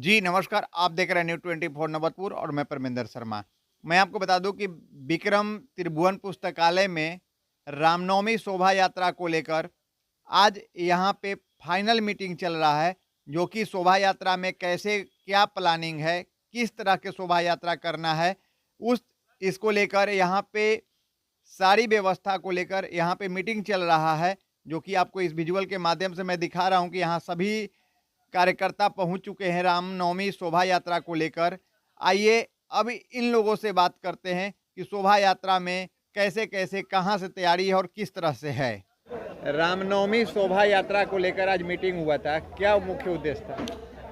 जी, नमस्कार। आप देख रहे हैं न्यूज़ 24 नवतपुर और मैं परमिंदर शर्मा। मैं आपको बता दूं कि विक्रम त्रिभुवन पुस्तकालय में रामनवमी शोभा यात्रा को लेकर आज यहाँ पे फाइनल मीटिंग चल रहा है, जो कि शोभा यात्रा में कैसे क्या प्लानिंग है, किस तरह के शोभा यात्रा करना है, उस इसको लेकर यहाँ पे सारी व्यवस्था को लेकर यहाँ पे मीटिंग चल रहा है, जो कि आपको इस विजुअल के माध्यम से मैं दिखा रहा हूँ कि यहाँ सभी कार्यकर्ता पहुंच चुके हैं रामनवमी शोभा यात्रा को लेकर। आइए अब इन लोगों से बात करते हैं कि शोभा यात्रा में कैसे-कैसे कहां से तैयारी है और किस तरह से है। रामनवमी शोभा यात्रा को लेकर आज मीटिंग हुआ था, क्या मुख्य उद्देश्य था?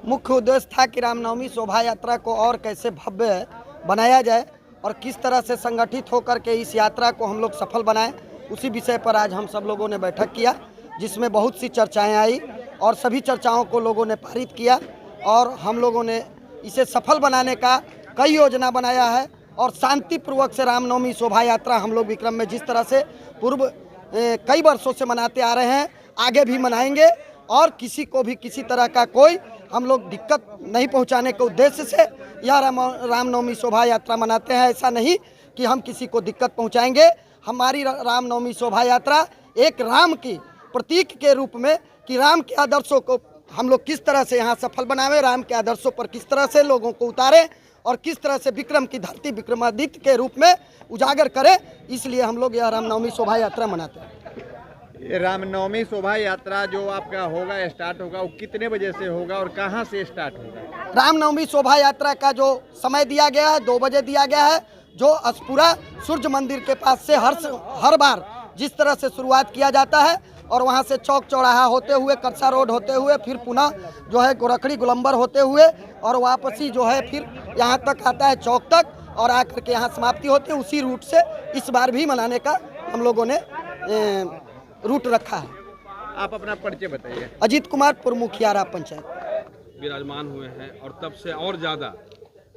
मुख्य उद्देश्य था कि रामनवमी शोभा यात्रा को और कैसे भव्य बनाया जाए और किस तरह से संगठित होकर के इस यात्रा को हम लोग सफल बनाएं। उसी विषय पर आज हम सब लोगों ने बैठक किया, जिसमें बहुत सी चर्चाएं आई और सभी चर्चाओं को लोगों ने पारित किया और हम लोगों ने इसे सफल बनाने का कई योजना बनाया है। और शांतिपूर्वक से रामनवमी शोभा यात्रा हम लोग विक्रम में जिस तरह से पूर्व कई वर्षों से मनाते आ रहे हैं, आगे भी मनाएंगे और किसी को भी किसी तरह का कोई हम लोग दिक्कत नहीं पहुंचाने के उद्देश्य से यह रामनवमी शोभा यात्रा मनाते हैं। ऐसा नहीं कि हम किसी को दिक्कत पहुंचाएंगे। हमारी रामनवमी शोभा यात्रा एक राम की प्रतीक के रूप में कि राम के आदर्शों को हम लोग किस तरह से यहाँ सफल बनावे, राम के आदर्शों पर किस तरह से लोगों को उतारें और किस तरह से विक्रम की धरती विक्रमादित्य के रूप में उजागर करें, इसलिए हम लोग यह रामनवमी शोभा यात्रा मनाते हैं। ये रामनवमी शोभा यात्रा जो आपका होगा, स्टार्ट होगा, वो कितने बजे से होगा और कहाँ से स्टार्ट होगा? रामनवमी शोभा यात्रा का जो समय दिया गया है 2 बजे दिया गया है, जो अस्पुरा सूर्य मंदिर के पास से हर बार जिस तरह से शुरुआत किया जाता है और वहाँ से चौक चौराहा होते हुए करसा रोड होते हुए फिर पुनः जो है गोरखड़ी गोलंबर होते हुए और वापसी जो है फिर यहाँ तक आता है चौक तक और आकर के यहाँ समाप्ति होती है। उसी रूट से इस बार भी मनाने का हम लोगों ने रूट रखा है। आप अपना परिचय बताइए। अजीत कुमार, पूर्व मुखिया पंचायत। विराजमान हुए हैं और तब से और ज़्यादा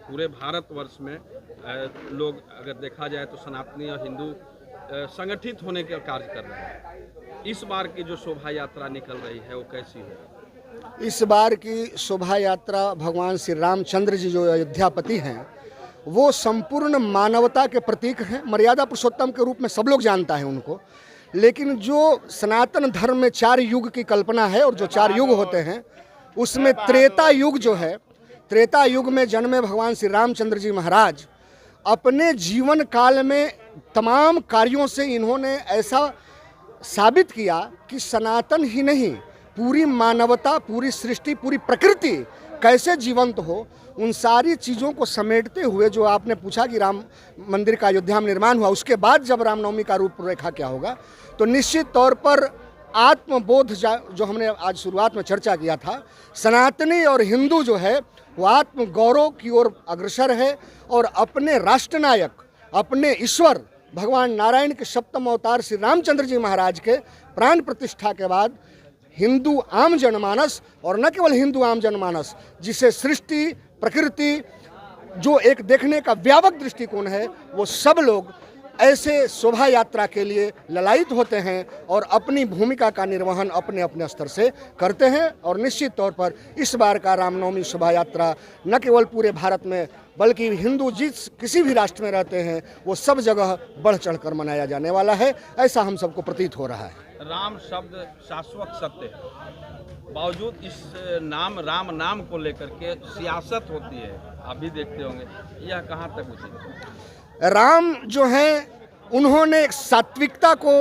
पूरे भारतवर्ष में लोग अगर देखा जाए तो सनातनी और हिंदू संगठित होने के कार्य कर रहे हैं। इस बार की जो शोभा यात्रा निकल रही है वो कैसी है? इस बार की शोभा यात्रा भगवान श्री रामचंद्र जी जो अयोध्यापति हैं, वो संपूर्ण मानवता के प्रतीक हैं। मर्यादा पुरुषोत्तम के रूप में सब लोग जानता है उनको, लेकिन जो सनातन धर्म में 4 युग की कल्पना है और जो 4 युग होते हैं उसमें त्रेता युग जो है, त्रेता युग में जन्मे भगवान श्री रामचंद्र जी महाराज अपने जीवन काल में तमाम कार्यों से इन्होंने ऐसा साबित किया कि सनातन ही नहीं, पूरी मानवता, पूरी सृष्टि, पूरी प्रकृति कैसे जीवंत हो, उन सारी चीज़ों को समेटते हुए जो आपने पूछा कि राम मंदिर का अयोध्या में निर्माण हुआ, उसके बाद जब रामनवमी का रूपरेखा क्या होगा, तो निश्चित तौर पर आत्मबोध जो हमने आज शुरुआत में चर्चा किया था, सनातनी और हिंदू जो है वो आत्म गौरव की ओर अग्रसर है और अपने राष्ट्रनायक, अपने ईश्वर भगवान नारायण के सप्तम अवतार श्री रामचंद्र जी महाराज के प्राण प्रतिष्ठा के बाद हिंदू आम जनमानस, और न केवल हिंदू आम जनमानस, जिसे सृष्टि प्रकृति जो एक देखने का व्यापक दृष्टिकोण है, वो सब लोग ऐसे शोभा यात्रा के लिए ललायित होते हैं और अपनी भूमिका का निर्वहन अपने अपने स्तर से करते हैं। और निश्चित तौर पर इस बार का रामनवमी शोभा यात्रा न केवल पूरे भारत में बल्कि हिंदू जिस किसी भी राष्ट्र में रहते हैं वो सब जगह बढ़ चढ़कर मनाया जाने वाला है, ऐसा हम सबको प्रतीत हो रहा है। राम शब्द शाश्वत सत्य है, बावजूद इस राम नाम को लेकर के सियासत होती है, आप भी देखते होंगे, यह कहाँ तक उचित है? राम जो हैं उन्होंने सात्विकता को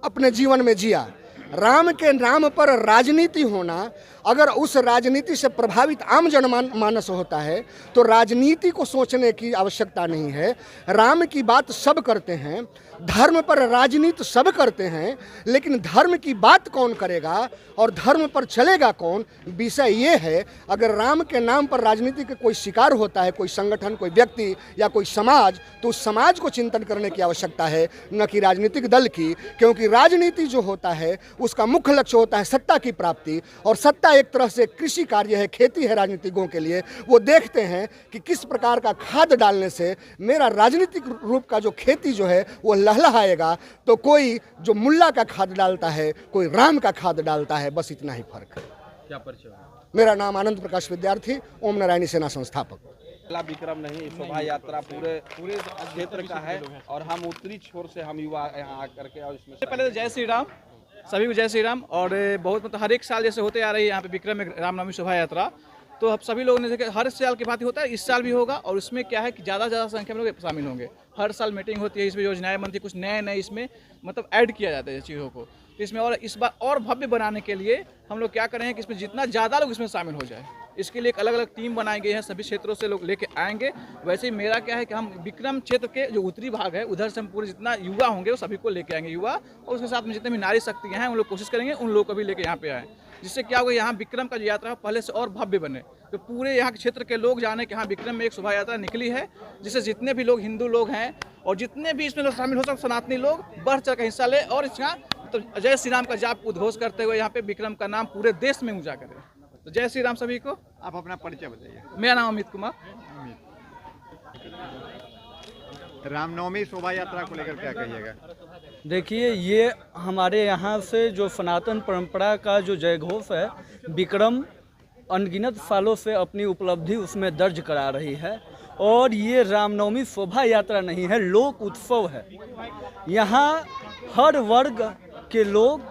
अपने जीवन में जिया। राम के नाम पर राजनीति होना, अगर उस राजनीति से प्रभावित आम जनमानस होता है तो राजनीति को सोचने की आवश्यकता नहीं है। राम की बात सब करते हैं, धर्म पर राजनीति सब करते हैं, लेकिन धर्म की बात कौन करेगा और धर्म पर चलेगा कौन, विषय ये है। अगर राम के नाम पर राजनीति के कोई शिकार होता है, कोई संगठन, कोई व्यक्ति या कोई समाज, तो उस समाज को चिंतन करने की आवश्यकता है, न कि राजनीतिक दल की। क्योंकि राजनीति जो होता है उसका मुख्य लक्ष्य होता है सत्ता की प्राप्ति, और सत्ता एक तरह से कृषि कार्य है, खेती है राजनीतिकों के लिए। वो देखते हैं कि किस प्रकार का खाद डालने से मेरा राजनीतिक रूप का जो खेती जो है वो लहलहाएगा। तो कोई जो मुल्ला का खाद डालता है, कोई राम का खाद डालता है, बस इतना ही फर्क है। क्या परिचय हुआ? मेरा नाम आनंद प्रकाश विद्यार्थी, ओम नारायणी सेना संस्थापक। पहला विक्रम नहीं, शोभा यात्रा पूरे क्षेत्र का है और हम उत्तरी छोर से हम युवा यहाँ आकर के और इसमें पहले तो जय श्री राम, सभी को जय श्री राम। और बहुत मतलब हर एक साल जैसे होते आ रही है यहाँ पे विक्रम में रामनवमी शोभा यात्रा, तो अब सभी लोगों ने देखा हर साल की बात होता है, इस साल भी होगा। और इसमें क्या है कि ज़्यादा से ज़्यादा संख्या में लोग शामिल होंगे। हर साल मीटिंग होती है, इसमें योजनाएं बनती है, कुछ नए नए इसमें मतलब ऐड किया जाता है चीज़ों को। तो इसमें और इस बार और भव्य बनाने के लिए हम लोग क्या करें कि इसमें जितना ज़्यादा लोग इसमें शामिल हो जाए, इसके लिए एक अलग अलग टीम बनाई गई है, सभी क्षेत्रों से लोग लेके आएंगे। वैसे ही मेरा क्या है कि हम विक्रम क्षेत्र के जो उत्तरी भाग है उधर से हम पूरे जितना युवा होंगे वो सभी को लेके आएंगे, युवा और उसके साथ में जितने भी नारी शक्तियाँ हैं उन लोग कोशिश करेंगे उन लोगों को भी लेके यहाँ पे आएँ, जिससे क्या होगा यहाँ विक्रम का जो यात्रा है पहले से और भव्य बने। तो पूरे यहाँ के क्षेत्र के लोग जाने कि हाँ विक्रम में एक शोभा यात्रा निकली है, जिससे जितने भी लोग हिंदू लोग हैं और जितने भी इसमें लोग शामिल हो सकते सनातनी लोग बढ़ चढ़ कर हिस्सा ले और इसका तो जय श्री राम का जाप उद्घोष करते हुए यहाँ पे विक्रम का नाम पूरे देश में ऊंचा करें। तो जय श्री राम सभी को। आप अपना परिचय बताइए। मेरा नाम अमित कुमार। रामनवमी शोभा यात्रा को लेकर क्या कहिएगा? देखिए, ये हमारे यहाँ से जो सनातन परंपरा का जो जयघोष है, विक्रम अनगिनत सालों से अपनी उपलब्धि उसमें दर्ज करा रही है। और ये रामनवमी शोभा यात्रा नहीं है, लोक उत्सव है। यहाँ हर वर्ग के लोग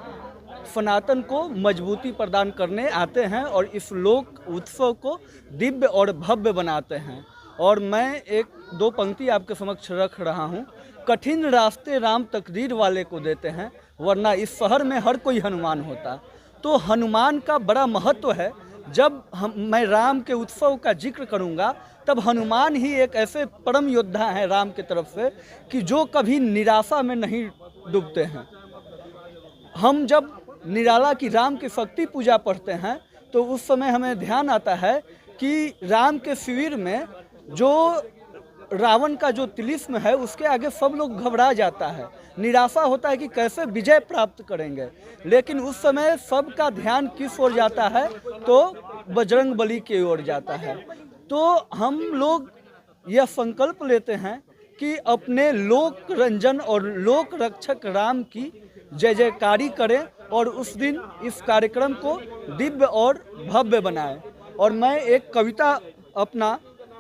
सनातन को मजबूती प्रदान करने आते हैं और इस लोक उत्सव को दिव्य और भव्य बनाते हैं। और मैं एक दो पंक्ति आपके समक्ष रख रहा हूँ। कठिन रास्ते राम तकदीर वाले को देते हैं, वरना इस शहर में हर कोई हनुमान होता। तो हनुमान का बड़ा महत्व है। जब मैं राम के उत्सव का जिक्र करूंगा तब हनुमान ही एक ऐसे परम योद्धा हैं राम की तरफ से कि जो कभी निराशा में नहीं डूबते हैं। हम जब निराला की राम की शक्ति पूजा पढ़ते हैं तो उस समय हमें ध्यान आता है कि राम के शिविर में जो रावण का जो तिलिस्म है उसके आगे सब लोग घबरा जाता है, निराशा होता है कि कैसे विजय प्राप्त करेंगे। लेकिन उस समय सबका ध्यान किस ओर जाता है तो बजरंग बली की ओर जाता है। तो हम लोग यह संकल्प लेते हैं कि अपने लोक रंजन और लोक रक्षक राम की जय जयकारी करें और उस दिन इस कार्यक्रम को दिव्य और भव्य बनाएं। और मैं एक कविता अपना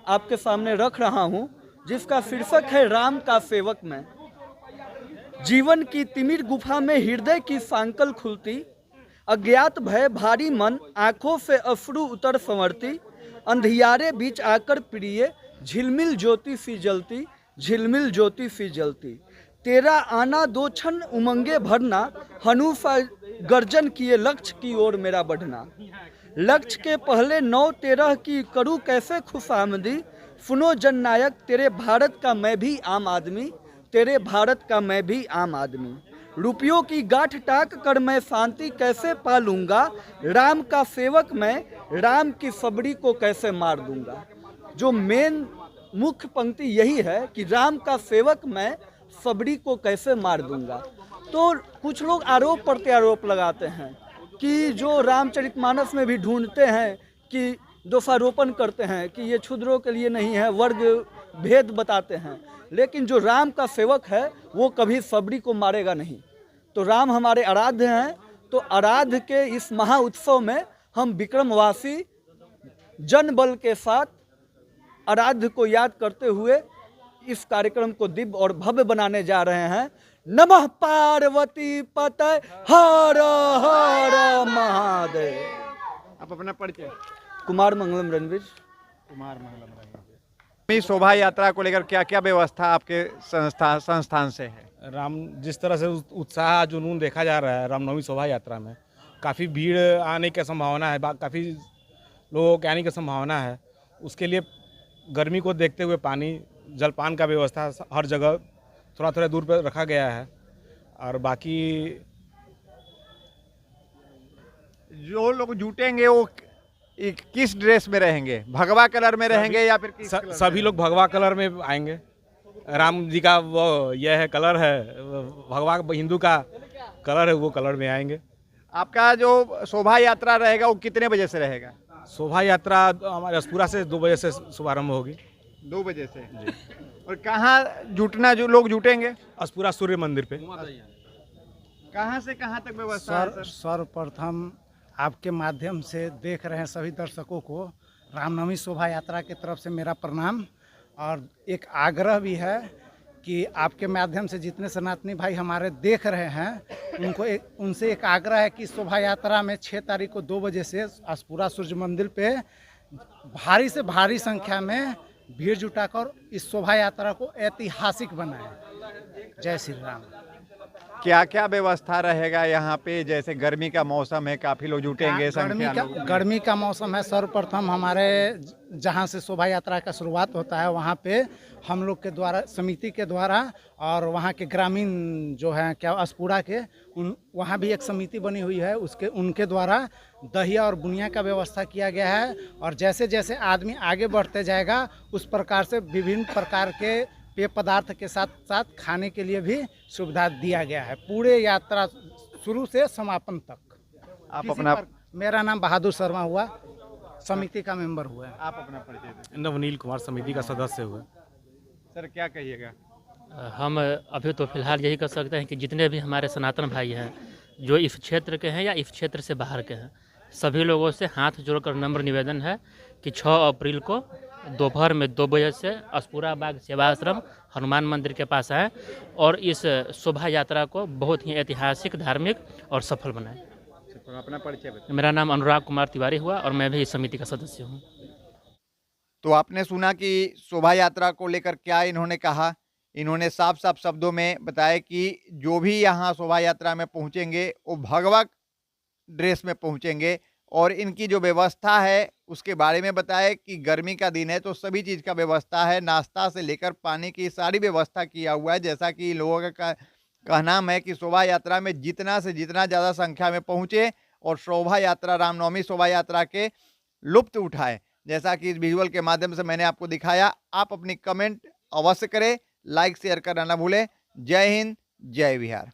आपके सामने रख रहा हूं जिसका शीर्षक है राम का सेवक मैं। जीवन की तिमिर गुफा में हृदय की सांकल खुलती, अज्ञात भय भारी मन आंखों से अश्रु उतर संवरती, अंधियारे बीच आकर प्रिय झिलमिल ज्योति सी जलती, झिलमिल ज्योति सी जलती। तेरा आना दो क्षण उमंगे भरना, हनूफा गर्जन किए लक्ष्य की ओर मेरा बढ़ना। लक्ष्य के पहले 9-13 की करूँ कैसे खुशामदी, सुनो जननायक तेरे भारत का मैं भी आम आदमी, तेरे भारत का मैं भी आम आदमी। रुपयों की गांठ टाक कर मैं शांति कैसे पालूंगा, राम का सेवक मैं राम की सबड़ी को कैसे मार दूंगा। जो मेन मुख्य पंक्ति यही है कि राम का सेवक मैं सबड़ी को कैसे मार दूंगा। तो कुछ लोग आरोप प्रत्यारोप लगाते हैं कि जो रामचरितमानस में भी ढूंढते हैं कि दोषारोपण करते हैं कि ये क्षुद्रों के लिए नहीं है, वर्ग भेद बताते हैं। लेकिन जो राम का सेवक है वो कभी सबड़ी को मारेगा नहीं। तो राम हमारे आराध्य हैं। तो आराध्य के इस महा उत्सव में हम विक्रमवासी जन बल के साथ आराध्य को याद करते हुए इस कार्यक्रम को दिव्य और भव्य बनाने जा रहे हैं। नमः पार्वती पतये हर हर महादेव। आप अपना परिचय। कुमार मंगलम रणवीर। कुमार मंगलम। शोभा यात्रा को लेकर क्या क्या व्यवस्था आपके संस्थान से है? राम जिस तरह से उत्साह जुनून देखा जा रहा है रामनवमी शोभा यात्रा में, काफ़ी भीड़ आने की संभावना है, काफ़ी लोगों के आने की संभावना है। उसके लिए गर्मी को देखते हुए पानी जलपान का व्यवस्था हर जगह थोड़ा थोड़ा दूर पर रखा गया है। और बाकी जो लोग जुटेंगे वो किस ड्रेस में रहेंगे? भगवा कलर में रहेंगे या फिर किस कलर सभी लोग भगवा कलर में आएंगे। राम जी का वो यह है कलर है, भगवा हिंदू का कलर है, वो कलर में आएंगे। आपका जो शोभा यात्रा रहेगा वो कितने बजे से रहेगा? शोभा यात्रा हमारे अस्पुरा से 2 बजे से शुभारंभ होगी। 2 बजे से जी। और कहाँ जुटना जो लोग जुटेंगे? अस्पुरा सूर्य मंदिर पे। कहाँ से कहाँ तक व्यवस्था है सर? सर्वप्रथम आपके माध्यम से देख रहे हैं सभी दर्शकों को रामनवमी शोभा यात्रा की तरफ से मेरा प्रणाम। और एक आग्रह भी है कि आपके माध्यम से जितने सनातनी भाई हमारे देख रहे हैं उनसे एक आग्रह है कि शोभा यात्रा में 6 तारीख को 2 बजे से अस्पुरा सूर्य मंदिर पे भारी से भारी संख्या में भीड़ जुटाकर इस शोभा यात्रा को ऐतिहासिक बनाएं। जय श्री राम। क्या क्या व्यवस्था रहेगा यहाँ पे? जैसे गर्मी का मौसम है, काफी लोग जुटेंगे, गर्मी का मौसम है। सर्वप्रथम हमारे जहाँ से शोभा यात्रा का शुरुआत होता है वहाँ पे हम लोग के द्वारा, समिति के द्वारा और वहाँ के ग्रामीण जो है क्या अस्पुरा के वहाँ भी एक समिति बनी हुई है, उनके द्वारा दहिया और बुनिया का व्यवस्था किया गया है। और जैसे जैसे आदमी आगे बढ़ते जाएगा उस प्रकार से विभिन्न प्रकार के पेय पदार्थ के साथ साथ खाने के लिए भी सुविधा दिया गया है पूरे यात्रा शुरू से समापन तक। आप अपना मेरा नाम बहादुर शर्मा हुआ, समिति का मेंबर हुआ है। आप अपना परिचय दें। नवनील कुमार समिति का सदस्य हुआ। सर क्या कहिएगा? हम अभी तो फिलहाल यही कर सकते हैं कि जितने भी हमारे सनातन भाई हैं जो इस क्षेत्र के हैं या इस क्षेत्र से बाहर के हैं, सभी लोगों से हाथ जोड़कर नम्र निवेदन है कि 6 अप्रैल को दोपहर में 2 बजे से अस्पुरा बाग सेवा आश्रम हनुमान मंदिर के पास आए और इस शोभा यात्रा को बहुत ही ऐतिहासिक, धार्मिक और सफल बनाएं। तो अपना परिचय बताएं। मेरा नाम अनुराग कुमार तिवारी हुआ और मैं भी इस समिति का सदस्य हूँ। तो आपने सुना कि शोभा यात्रा को लेकर क्या इन्होंने कहा। इन्होंने साफ साफ शब्दों में बताया कि जो भी यहाँ शोभा यात्रा में पहुँचेंगे वो भगवा ड्रेस में पहुँचेंगे और इनकी जो व्यवस्था है उसके बारे में बताया कि गर्मी का दिन है तो सभी चीज़ का व्यवस्था है, नाश्ता से लेकर पानी की सारी व्यवस्था किया हुआ है। जैसा कि लोगों का कहना है कि शोभा यात्रा में जितना से जितना ज़्यादा संख्या में पहुँचे और शोभा यात्रा, रामनवमी शोभा यात्रा के लुत्फ़ उठाए। जैसा कि इस विजुअल के माध्यम से मैंने आपको दिखाया। आप अपनी कमेंट अवश्य करें, लाइक शेयर करना ना भूलें। जय हिंद, जय बिहार।